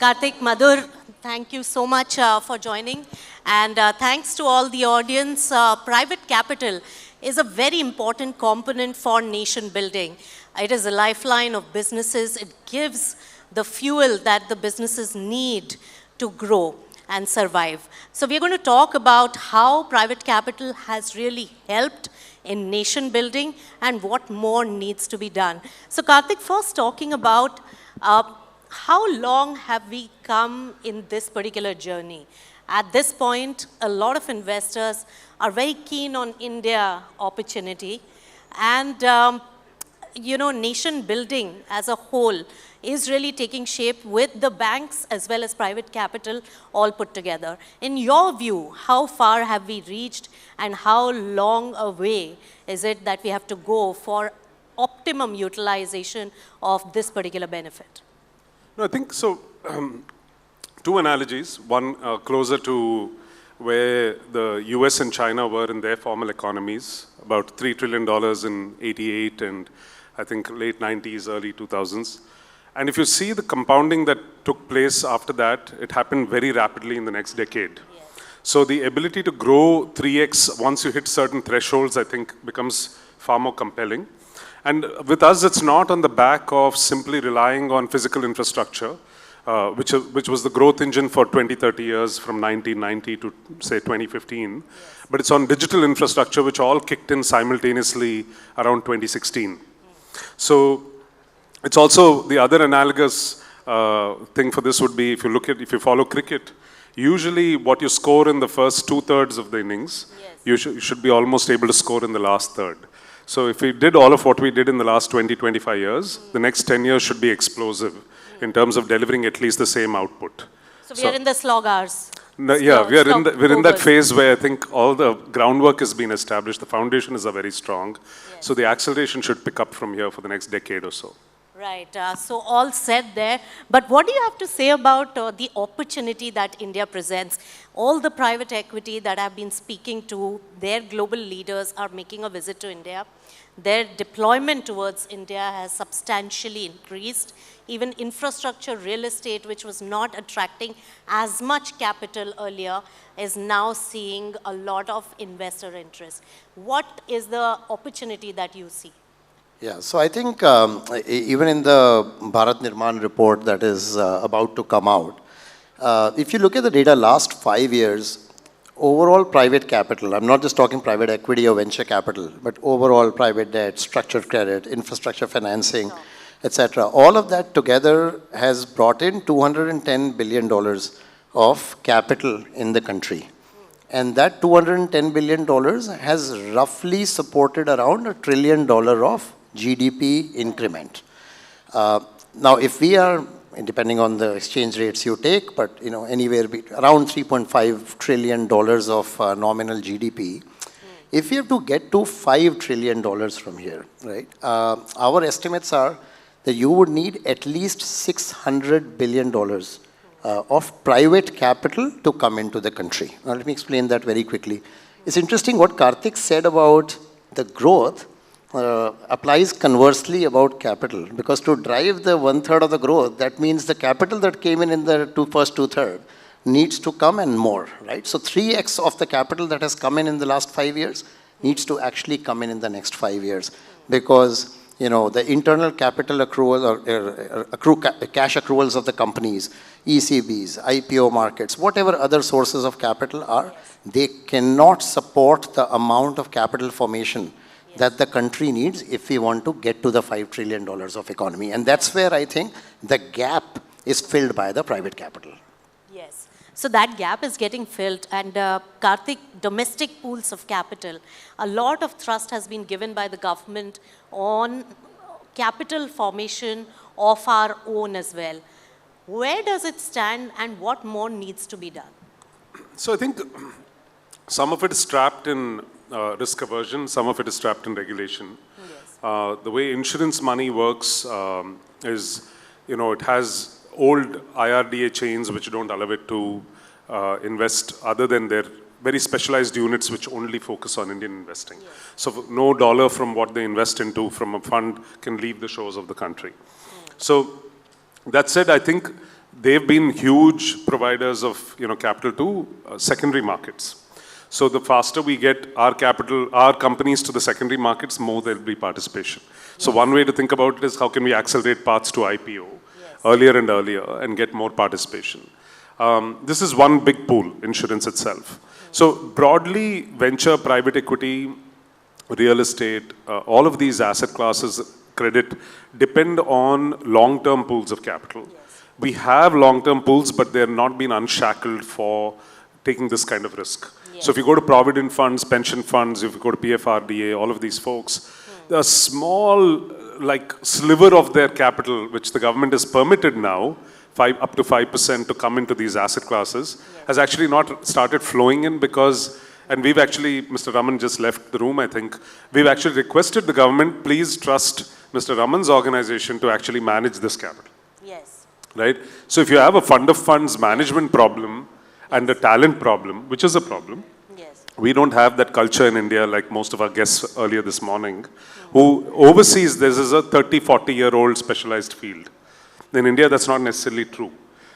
Karthik, Madhur, thank you so much for joining. And thanks to all the audience. Private capital is a very important component for nation building. It is a lifeline of businesses. It gives the fuel that the businesses need to grow and survive. So we're going to talk about how private capital has really helped in nation building and what more needs to be done. So Karthik, first talking about how long have we come in this particular journey? At this point, a lot of investors are very keen on India opportunity, and nation building as a whole is really taking shape with the banks as well as private capital all put together. In your view, how far have we reached and how long a way is it that we have to go for optimum utilization of this particular benefit? No, I think so. Two analogies. One closer to where the US and China were in their formal economies, about $3 trillion in '88 and I think late 90s, early 2000s. And if you see the compounding that took place after that, it happened very rapidly in the next decade. Yes. So the ability to grow 3x once you hit certain thresholds, I think, becomes far more compelling. And with us, it's not on the back of simply relying on physical infrastructure, which was the growth engine for 20, 30 years from 1990 to, say, 2015. Yes. But it's on digital infrastructure, which all kicked in simultaneously around 2016. So it's also the other analogous thing for this would be if you follow cricket, usually what you score in the first 2/3 of the innings, yes, you should be almost able to score in the last third. So if we did all of what we did in the last 20, 25 years, the next 10 years should be explosive in terms of delivering at least the same output. So we are in the slog hours. No, yeah, we're in that phase where I think all the groundwork has been established. The foundations are very strong. Yes. So the acceleration should pick up from here for the next decade or so. Right. So all said there. But what do you have to say about the opportunity that India presents? All the private equity that I've been speaking to, their global leaders are making a visit to India. Their deployment towards India has substantially increased. Even infrastructure, real estate, which was not attracting as much capital earlier, is now seeing a lot of investor interest. What is the opportunity that you see? Yeah, so I think even in the Bharat Nirman report that is about to come out, if you look at the data last 5 years, overall private capital, I'm not just talking private equity or venture capital, but overall private debt, structured credit, infrastructure financing, etc. All of that together has brought in $210 billion of capital in the country. And that $210 billion has roughly supported around $1 trillion of GDP increment. Now, if we are, depending on the exchange rates you take, but anywhere around $3.5 trillion of nominal GDP, if you have to get to $5 trillion from here, right? Our estimates are that you would need at least $600 billion of private capital to come into the country. Now, let me explain that very quickly. It's interesting what Karthik said about the growth applies conversely about capital, because to drive the 1/3 of the growth, that means the capital that came in the first 2/3 needs to come and more, right? So 3x of the capital that has come in the last 5 years needs to actually come in the next 5 years, because the internal capital accrual or cash accruals of the companies, ECBs, IPO markets, whatever other sources of capital are, they cannot support the amount of capital formation that the country needs if we want to get to the $5 trillion of economy. And that's where I think the gap is filled by the private capital. Yes. So that gap is getting filled. And Karthik, domestic pools of capital, a lot of thrust has been given by the government on capital formation of our own as well. Where does it stand and what more needs to be done? So I think some of it is trapped in risk aversion, some of it is trapped in regulation. Yes. The way insurance money works is, it has old IRDA chains which don't allow it to invest other than their very specialized units which only focus on Indian investing. Yes. So no dollar from what they invest into from a fund can leave the shores of the country. So that said, I think they've been huge providers of capital to secondary markets. So the faster we get our capital, our companies to the secondary markets, more there'll be participation. So one way to think about it is how can we accelerate paths to IPO earlier and earlier and get more participation. This is one big pool, insurance itself. So broadly, venture, private equity, real estate, all of these asset classes, credit, depend on long-term pools of capital. We have long-term pools, but they're not been unshackled for taking this kind of risk. So if you go to provident funds, pension funds, if you go to PFRDA, all of these folks, a small sliver of their capital, which the government has permitted now, up to 5% to come into these asset classes, has actually not started flowing in because, and we've actually, Mr. Raman just left the room, I think, we've actually requested the government, please trust Mr. Raman's organization to actually manage this capital. Yes. Right? So if you have a fund of funds management problem and a talent problem, which is a problem, we don't have that culture in India like most of our guests earlier this morning, who overseas, this is a 30, 40-year-old specialized field. In India, that's not necessarily true.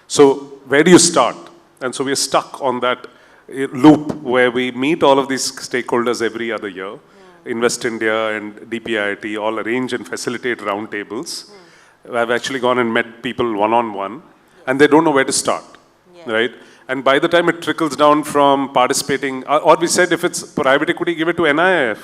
So where do you start? And so we're stuck on that loop where we meet all of these stakeholders every other year. Invest India and DPIIT all arrange and facilitate roundtables. I've actually gone and met people one-on-one, and they don't know where to start, right? And by the time it trickles down from participating, or we said if it's private equity, give it to NIIF,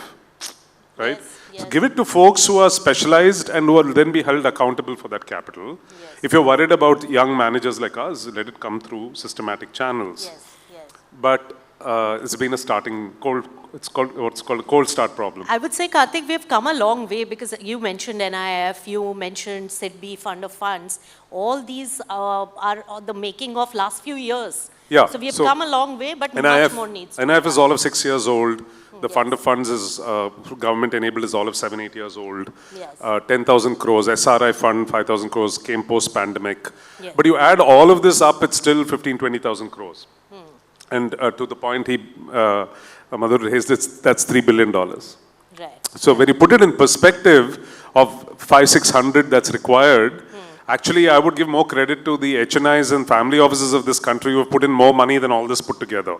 right? So give it to folks who are specialized and who will then be held accountable for that capital. If you're worried about young managers like us, let it come through systematic channels. But it's been a starting cold, it's called what's called a cold start problem. I would say, Karthik, we've come a long way because you mentioned NIIF, you mentioned SIDBI Fund of Funds. All these are the making of last few years. Yeah. So we've come a long way, but NIIF, much more needs to be NIIF done. is all of 6 years old. The Fund of Funds is government enabled is all of 7, 8 years old. 10,000 crores, SRI fund, 5,000 crores came post-pandemic. But you add all of this up, it's still 15, 20,000 crores. And to the point Madhur raised, that's $3 billion. Right. So when you put it in perspective of 500, 600 that's required, actually I would give more credit to the HNIs and family offices of this country who have put in more money than all this put together.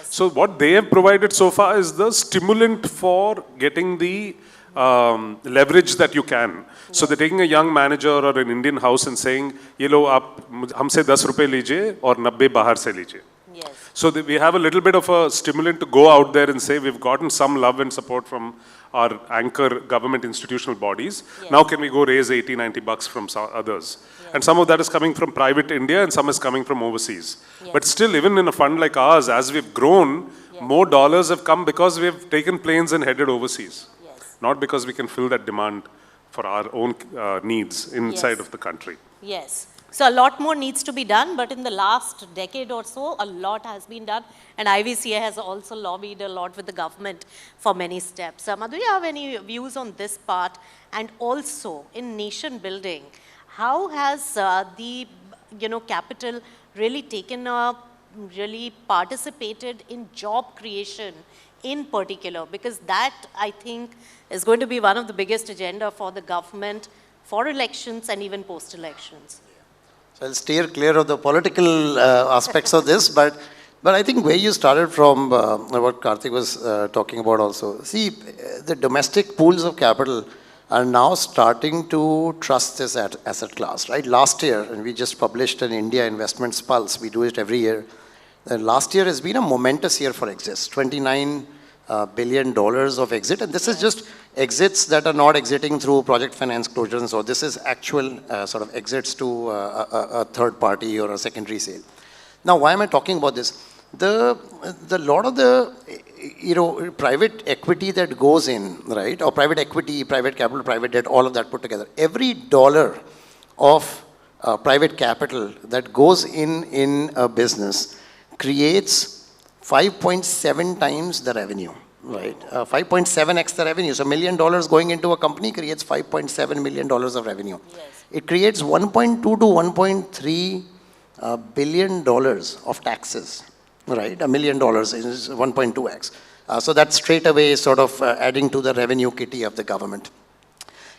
So what they have provided so far is the stimulant for getting the leverage that you can. So they're taking a young manager or an Indian house and saying, "Ye lo aap humse 10 rupees lijiye aur 90 bahar se lijiye." So we have a little bit of a stimulant to go out there and say we've gotten some love and support from our anchor government institutional bodies. Now can we go raise 80, 90 bucks from others? And some of that is coming from private India and some is coming from overseas. But still, even in a fund like ours, as we've grown, more dollars have come because we've taken planes and headed overseas. Not because we can fill that demand for our own needs inside of the country. Yes. So a lot more needs to be done, but in the last decade or so, a lot has been done. And IVCA has also lobbied a lot with the government for many steps. Madhu, you have any views on this part? And also, in nation building, how has the capital really taken really participated in job creation in particular? Because that, I think, is going to be one of the biggest agenda for the government for elections and even post-elections. I'll steer clear of the political aspects of this, but I think where you started from, what Karthik was talking about also. See, the domestic pools of capital are now starting to trust this asset class, right? Last year, and we just published an India Investments Pulse, we do it every year. Last year has been a momentous year for exits, $29 billion of exit, and this is just exits that are not exiting through project finance closures, and so this is actual sort of exits to a third party or a secondary sale. Now, why am I talking about this? The lot of the private equity that goes in, right, or private equity, private capital, private debt, all of that put together, every dollar of private capital that goes in a business creates 5.7 times the revenue, right? 5.7x the revenue. So $1 million going into a company creates $5.7 million of revenue. It creates 1.2 to 1.3 billion dollars of taxes, right? $1 million is 1.2x. So that's straight away sort of adding to the revenue kitty of the government.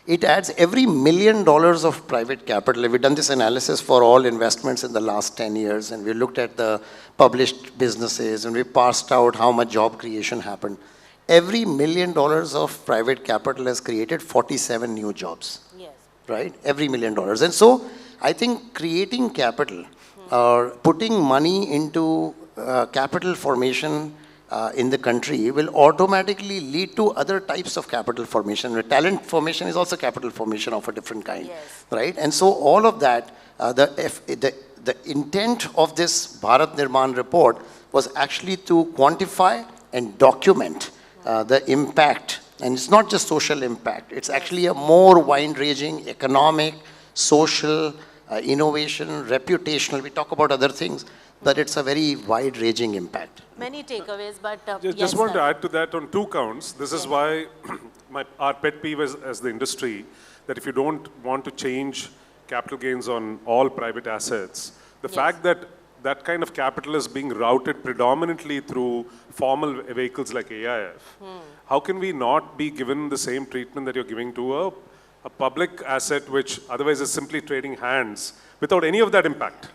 It adds every $1 million of private capital. We've done this analysis for all investments in the last 10 years, and we looked at the published businesses, and we parsed out how much job creation happened. Every $1 million of private capital has created 47 new jobs. Yes. Right? Every $1 million. And so I think creating capital or putting money into capital formation in the country will automatically lead to other types of capital formation. Talent formation is also capital formation of a different kind, yes. right? And so all of that, the intent of this Bharat Nirman report was actually to quantify and document the impact. And it's not just social impact, it's actually a more wide-ranging economic, social, innovation, reputational. We talk about other things, but it's a very wide-ranging impact. Many takeaways, but Just want to add to that on 2 counts. This is why our pet peeve as the industry, that if you don't want to change capital gains on all private assets, the fact that that kind of capital is being routed predominantly through formal vehicles like AIF, how can we not be given the same treatment that you're giving to a public asset which otherwise is simply trading hands without any of that impact?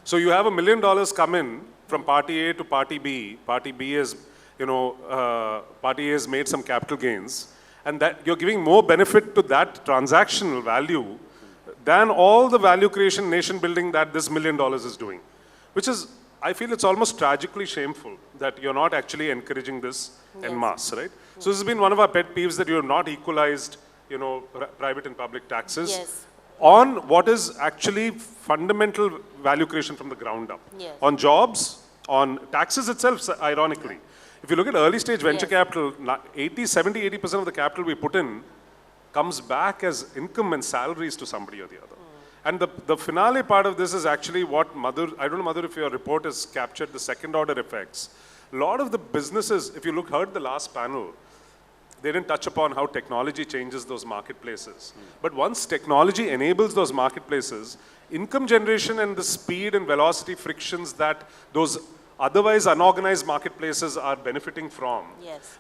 So you have $1 million come in from party A to party B. Party B is, party A has made some capital gains, and that you're giving more benefit to that transactional value than all the value creation, nation building that this $1 million is doing. Which is, I feel it's almost tragically shameful that you're not actually encouraging this en masse, right? So this has been one of our pet peeves, that you're not equalized, private and public taxes. Yes. On what is actually fundamental value creation from the ground up. Yes. On jobs, on taxes itself, ironically. If you look at early stage venture capital, 80% of the capital we put in comes back as income and salaries to somebody or the other. And the finale part of this is actually what Madhur, I don't know Madhur if your report has captured the second order effects. A lot of the businesses, if you heard the last panel, they didn't touch upon how technology changes those marketplaces. But once technology enables those marketplaces, income generation and the speed and velocity frictions that those otherwise unorganized marketplaces are benefiting from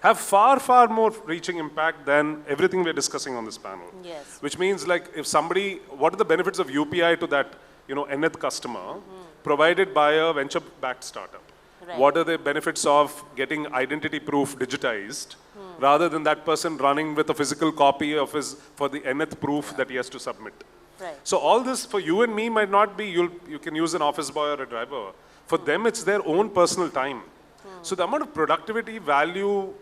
have far, far more reaching impact than everything we're discussing on this panel. Yes. Which means, like, if somebody, what are the benefits of UPI to that, nth customer provided by a venture-backed startup? Right. What are the benefits of getting identity proof digitized rather than that person running with a physical copy of his, for the nth proof that he has to submit? Right. So all this for you and me might not be, you can use an office boy or a driver. For them, it's their own personal time. So the amount of productivity value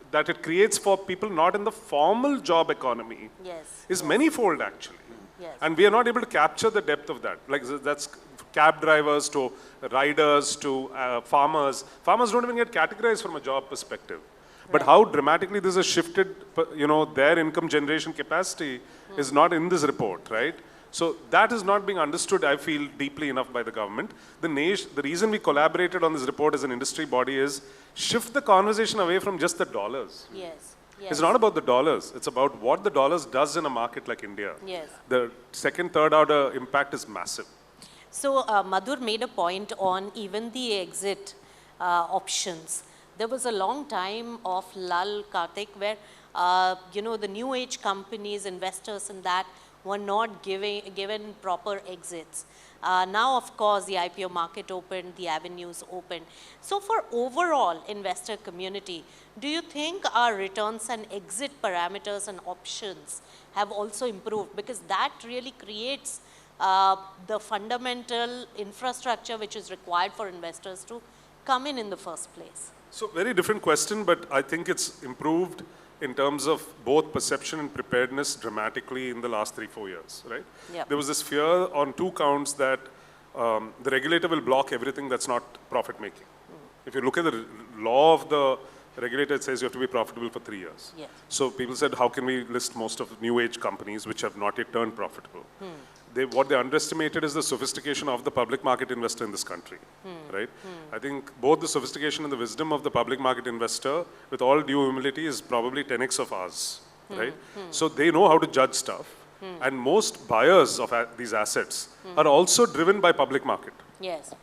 that it creates for people not in the formal job economy is manifold, actually. Yes. And we are not able to capture the depth of that. Like, that's cab drivers to riders to farmers. Farmers don't even get categorized from a job perspective. But how dramatically this has shifted, their income generation capacity is not in this report, right? So that is not being understood, I feel, deeply enough by the government. The reason we collaborated on this report as an industry body is shift the conversation away from just the dollars. Yes. It's not about the dollars. It's about what the dollars does in a market like India. Yes. The second, third order impact is massive. So Madhur made a point on even the exit options. There was a long time of lull, Karthik, where the new age companies, investors and that were not given proper exits. Now, of course, the IPO market opened, the avenues opened. So for overall investor community, do you think our returns and exit parameters and options have also improved? Because that really creates the fundamental infrastructure which is required for investors to come in the first place. So very different question, but I think it's improved in terms of both perception and preparedness dramatically in the last 3-4 years, right? Yep. There was this fear on 2 counts that the regulator will block everything that's not profit making. If you look at the law of the regulator, it says you have to be profitable for 3 years. Yes. So people said, how can we list most of new age companies which have not yet turned profitable? What they underestimated is the sophistication of the public market investor in this country, right? I think both the sophistication and the wisdom of the public market investor, with all due humility, is probably 10x of ours, right? So they know how to judge stuff. And most buyers of these assets are also driven by public market. Yes.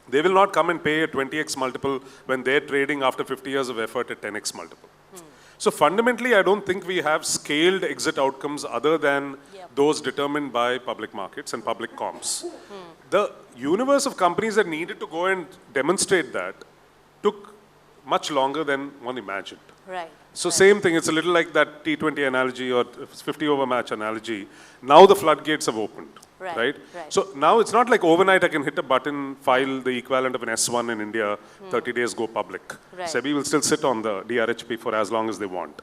They will not come and pay a 20x multiple when they're trading after 50 years of effort at 10x multiple. So fundamentally, I don't think we have scaled exit outcomes other than those determined by public markets and public comps. The universe of companies that needed to go and demonstrate that took much longer than one imagined. Right. So same thing, it's a little like that T20 analogy or 50 over match analogy. Now the floodgates have opened, right? So now it's not like overnight I can hit a button, file the equivalent of an S1 in India, 30 days go public. SEBI will still sit on the DRHP for as long as they want.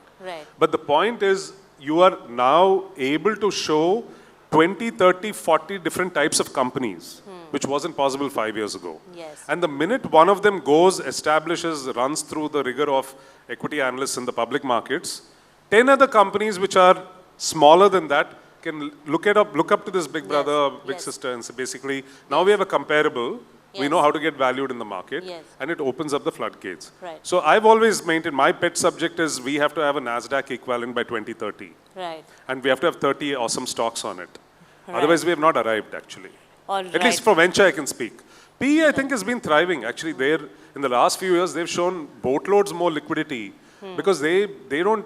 But the point is, you are now able to show 20, 30, 40 different types of companies, which wasn't possible 5 years ago. And the minute one of them goes, establishes, runs through the rigor of equity analysts in the public markets, 10 other companies which are smaller than that can look up to this big brother, big sister, and say basically, now we have a comparable, we know how to get valued in the market, and it opens up the floodgates. So I've always maintained, my pet subject is we have to have a NASDAQ equivalent by 2030. And we have to have 30 awesome stocks on it. Otherwise, we have not arrived, actually. At least for venture, I can speak. PE, I think, has been thriving. Actually, in the last few years, they've shown boatloads more liquidity because they don't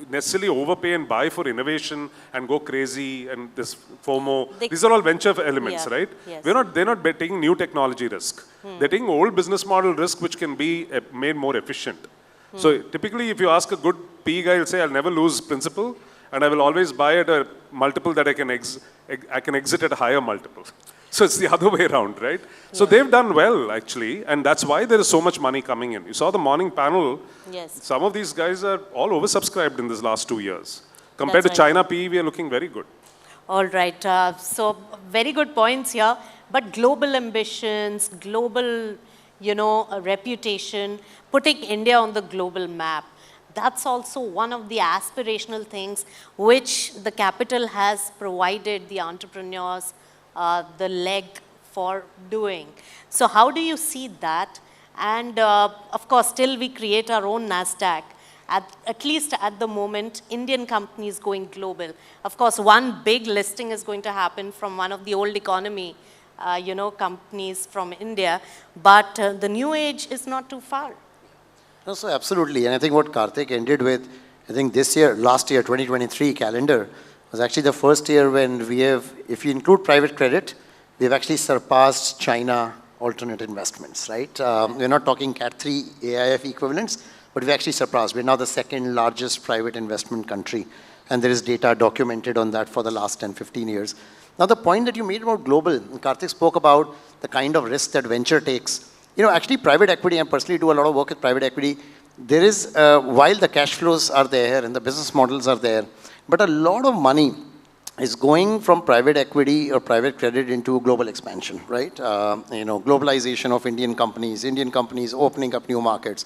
necessarily overpay and buy for innovation and go crazy and this FOMO. These are all venture elements, right? They're not taking new technology risk. They're taking old business model risk which can be made more efficient. So typically, if you ask a good PE guy, he'll say, I'll never lose principal and I will always buy at a multiple that I can exit at a higher multiple. So it's the other way around, right? So they've done well, actually, and that's why there is so much money coming in. You saw the morning panel. Some of these guys are all oversubscribed in this last 2 years. Compared to China PE, we are looking very good. All right. So very good points here. But global ambitions, global, reputation, putting India on the global map, that's also one of the aspirational things which the capital has provided the entrepreneurs the leg for doing. So how do you see that? And of course, still we create our own NASDAQ. At least at the moment, Indian companies going global. Of course, one big listing is going to happen from one of the old economy, companies from India. But the new age is not too far. No, so absolutely. And I think what Karthik ended with, I think last year, 2023 calendar, was actually the first year when we have, if you include private credit, we've actually surpassed China alternate investments, right? We're not talking Cat 3 AIF equivalents, but we actually surpassed. We're now the second largest private investment country. And there is data documented on that for the last 10, 15 years. Now, the point that you made about global, Karthik spoke about the kind of risk that venture takes. Actually private equity, I personally do a lot of work with private equity. There is, while the cash flows are there and the business models are there, but a lot of money is going from private equity or private credit into global expansion, right? Globalization of Indian companies opening up new markets.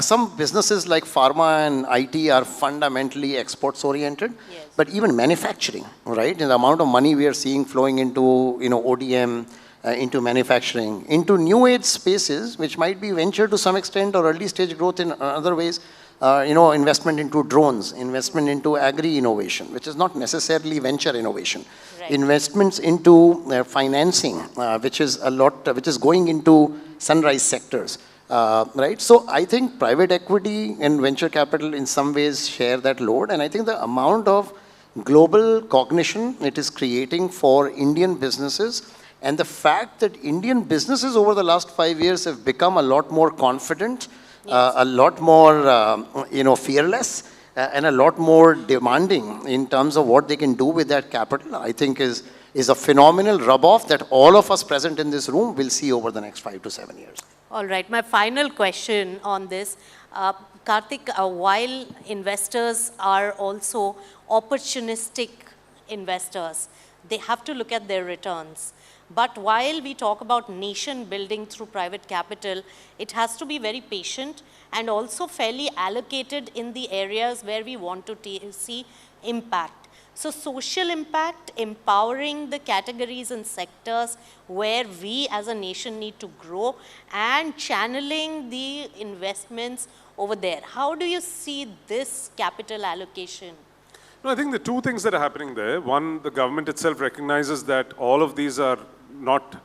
Some businesses like pharma and IT are fundamentally exports oriented, but even manufacturing, right? And the amount of money we are seeing flowing into, ODM, into manufacturing, into new age spaces, which might be venture to some extent or early stage growth in other ways. Investment into drones, investment into agri-innovation, which is not necessarily venture innovation. Investments into financing, which is going into sunrise sectors, right? So I think private equity and venture capital in some ways share that load. And I think the amount of global cognition it is creating for Indian businesses and the fact that Indian businesses over the last 5 years have become a lot more confident, a lot more, fearless, and a lot more demanding in terms of what they can do with that capital, I think is a phenomenal rub-off that all of us present in this room will see over the next 5 to 7 years. All right. My final question on this. Karthik, while investors are also opportunistic investors, they have to look at their returns. But while we talk about nation building through private capital, it has to be very patient and also fairly allocated in the areas where we want to see impact. So social impact, empowering the categories and sectors where we as a nation need to grow and channeling the investments over there. How do you see this capital allocation? No, I think the two things that are happening there. One, the government itself recognizes that all of these are not,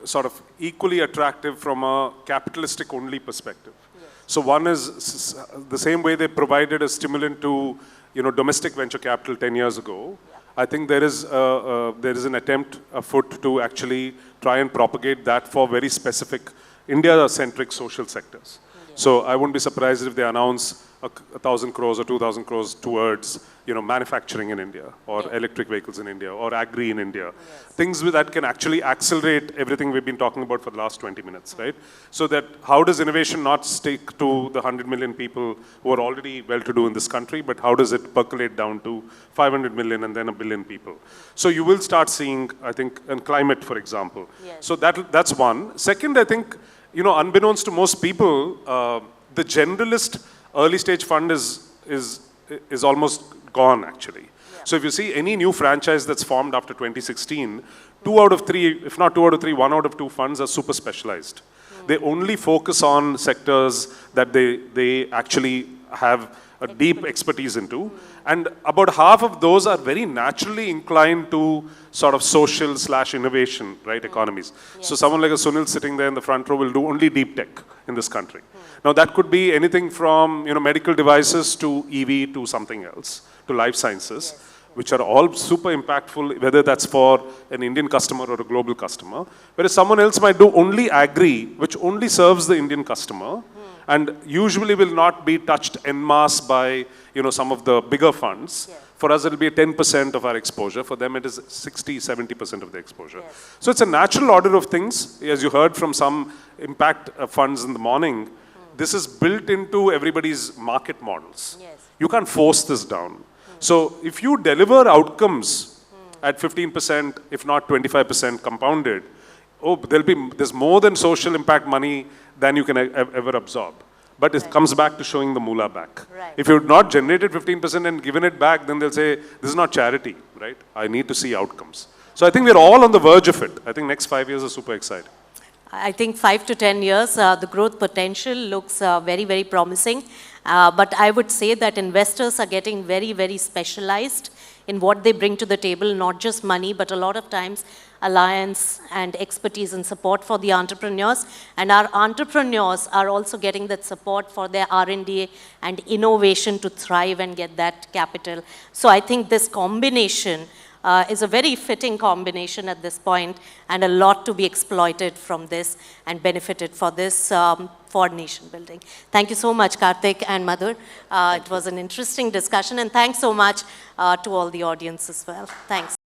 sort of equally attractive from a capitalistic only perspective. So one is the same way they provided a stimulant to, domestic venture capital 10 years ago. I think there is an attempt afoot to actually try and propagate that for very specific India-centric social sectors. So I wouldn't be surprised if they announce 1,000 crores or 2,000 crores towards, manufacturing in India, or electric vehicles in India, or agri in India. Things that can actually accelerate everything we've been talking about for the last 20 minutes, right? So that how does innovation not stick to the 100 million people who are already well-to-do in this country, but how does it percolate down to 500 million and then a billion people? So you will start seeing, I think, in climate, for example. So that's one. Second, I think, unbeknownst to most people, the generalist early stage fund is almost gone, actually. So if you see any new franchise that's formed after 2016, 2 out of 3, if not 2 out of 3, 1 out of 2 funds are super specialized. They only focus on sectors that they actually have a deep expertise into. And about half of those are very naturally inclined to sort of social / innovation, right, economies. So someone like a Sunil sitting there in the front row will do only deep tech in this country. Now that could be anything from, medical devices to EV to something else, to life sciences, which are all super impactful, whether that's for an Indian customer or a global customer. Whereas someone else might do only agri, which only serves the Indian customer, and usually will not be touched en masse by, some of the bigger funds. For us, it'll be 10% of our exposure. For them, it is 60, 70% of the exposure. So it's a natural order of things. As you heard from some impact funds in the morning, this is built into everybody's market models. You can't force this down. So if you deliver outcomes at 15%, if not 25% compounded, there's more than social impact money than you can ever absorb. But it comes back to showing the moolah back. If you've not generated 15% and given it back, then they'll say, this is not charity, right? I need to see outcomes. So I think we're all on the verge of it. I think next 5 years are super exciting. I think 5 to 10 years, the growth potential looks very, very promising. But I would say that investors are getting very, very specialized in what they bring to the table, not just money, but a lot of times alliance and expertise and support for the entrepreneurs. And our entrepreneurs are also getting that support for their R&D and innovation to thrive and get that capital. So I think this combination is a very fitting combination at this point, and a lot to be exploited from this and benefited for this for nation building. Thank you so much, Karthik and Madhur. It was an interesting discussion, and thanks so much to all the audience as well. Thanks.